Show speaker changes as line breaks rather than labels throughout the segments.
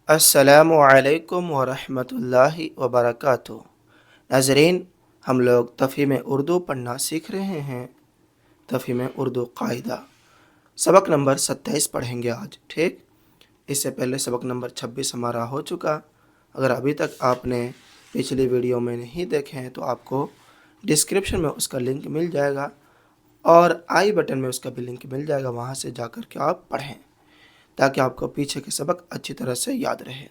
السلام علیکم ورحمۃ اللہ وبرکاتہ۔ ناظرین، ہم لوگ تفہیم اردو پڑھنا سیکھ رہے ہیں۔ تفہیم اردو قاعدہ سبق نمبر 27 پڑھیں گے آج، ٹھیک؟ اس سے پہلے سبق نمبر 26 ہمارا ہو چکا۔ اگر ابھی تک آپ نے پچھلی ویڈیو میں نہیں دیکھے ہیں تو آپ کو ڈسکرپشن میں اس کا لنک مل جائے گا اور آئی بٹن میں اس کا بھی لنک مل جائے گا، وہاں سے جا کر کے آپ پڑھیں تاکہ آپ کو پیچھے کے سبق اچھی طرح سے یاد رہے۔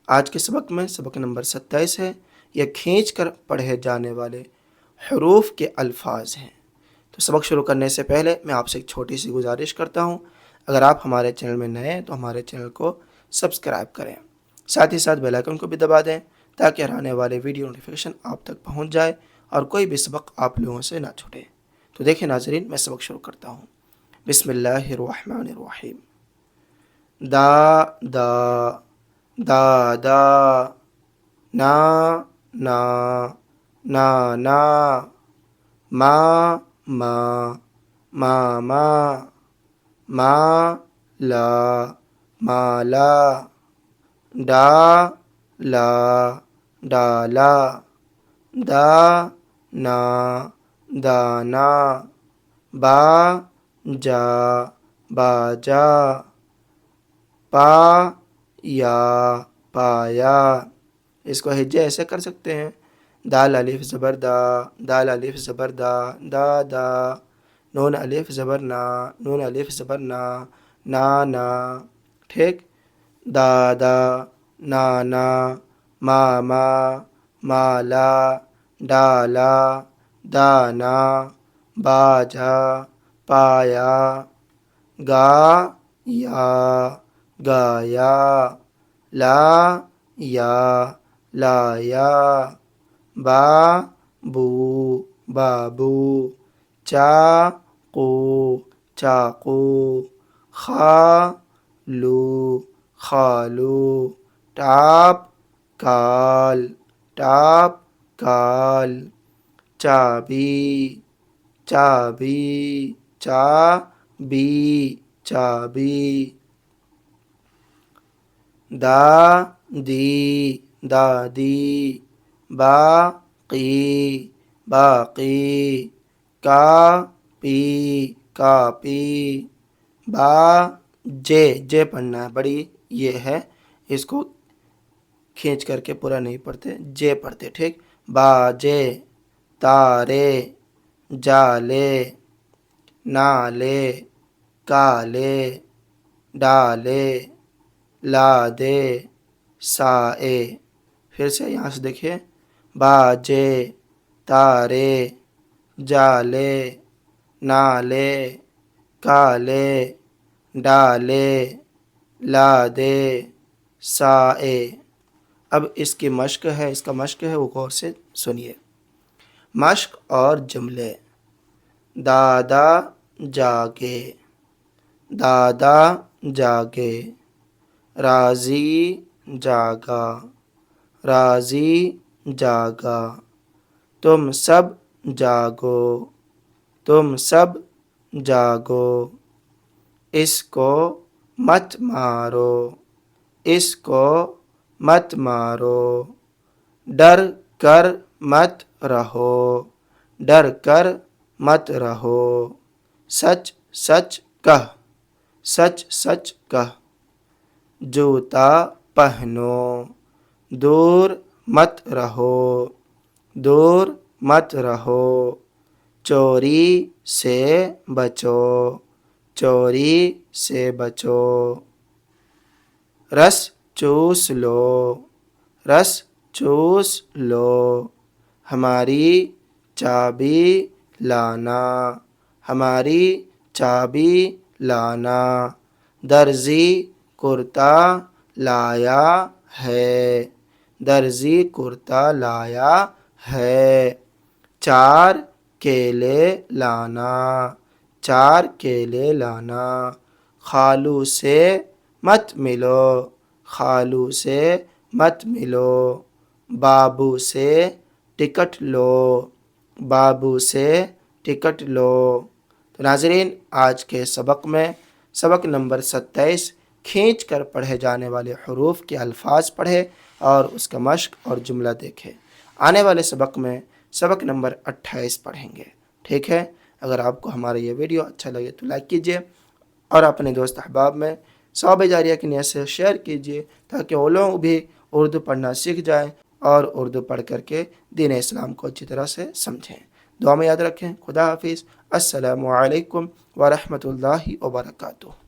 آج کے سبق میں سبق نمبر 27 ہے، یہ کھینچ کر پڑھے جانے والے حروف کے الفاظ ہیں۔ تو سبق شروع کرنے سے پہلے میں آپ سے ایک چھوٹی سی گزارش کرتا ہوں، اگر آپ ہمارے چینل میں نئے ہیں تو ہمارے چینل کو سبسکرائب کریں، ساتھ ہی ساتھ بیل آئیکن کو بھی دبا دیں تاکہ آنے والے ویڈیو نوٹیفیکیشن آپ تک پہنچ جائے اور کوئی بھی سبق آپ لوگوں سے نہ چھوٹے۔ تو دیکھیں ناظرین، میں سبق شروع کرتا ہوں۔ بسم اللہ الرحمن الرحیم۔ دا دا دا دا، نا نا نا نا، ما ما ما ما، ما لا ما لا، ڈا لا ڈا لا، دا نا دانا، با جا با جا، پا یا پایا۔ اس کو ہجے ایسے کر سکتے ہیں، دال الف زبر دا، دال الف زبر دا، دا دا، نون الف زبر نا، نون الف زبر نا، نا نا، ٹھیک؟ دا دا، نا نا، ما ما، ما لا، ڈالا، دانا، باجا، پایا، گا یا گایا، لا یا لایا، با بو بابو، چا قو چاقو، خا لو خالو، ٹاپ کال ٹاپ کال، چابی چابی، چا بی چابی، دا دی دادی، باقی باقی، کا پی کاپی، با جے پڑھنا ہے، بڑی یہ ہے، اس کو کھینچ کر کے پورا نہیں پڑھتے، جے پڑھتے، ٹھیک؟ باجے، تارے، جالے، نالے، کالے، ڈالے، لادے، سائے۔ پھر سے یہاں سے دیکھیے، باجے، تارے، جالے، نالے، کالے، ڈالے، لادے، سائے۔ اب اس کی مشق ہے، اس کا مشق ہے، وہ غور سے سنیے۔ مشق اور جملے: دادا جاگے، دادا جاگے، راضی جاگا، راضی جاگا، تم سب جاگو، تم سب جاگو، اس کو مت مارو، اس کو مت مارو، ڈر کر مت رہو، ڈر کر مت رہو، سچ سچ کہہ، سچ سچ کہہ، جوتا پہنو، دور مت رہو، دور مت رہو، چوری سے بچو، چوری سے بچو، رس چوس لو، رس چوس لو، ہماری چابی لانا، ہماری چابی لانا، درزی کرتا لایا ہے، درزی کرتا لایا ہے، چار کیلے لانا، چار کیلے لانا، خالو سے مت ملو، خالو سے مت ملو، بابو سے ٹکٹ لو، بابو سے ٹکٹ لو۔ تو ناظرین، آج کے سبق میں سبق نمبر 27 کھینچ کر پڑھے جانے والے حروف کے الفاظ پڑھے اور اس کا مشق اور جملہ دیکھے۔ آنے والے سبق میں سبق نمبر 28 پڑھیں گے، ٹھیک ہے؟ اگر آپ کو ہمارا یہ ویڈیو اچھا لگے تو لائک کیجیے اور اپنے دوست احباب میں ثواب جاریہ کی نیت سے شیئر کیجیے تاکہ وہ لوگ بھی اردو پڑھنا سیکھ جائیں اور اردو پڑھ کر کے دین اسلام کو اچھی طرح سے سمجھیں۔ دعا میں یاد رکھیں۔ خدا حافظ۔ السلام علیکم ورحمۃ اللہ وبرکاتہ۔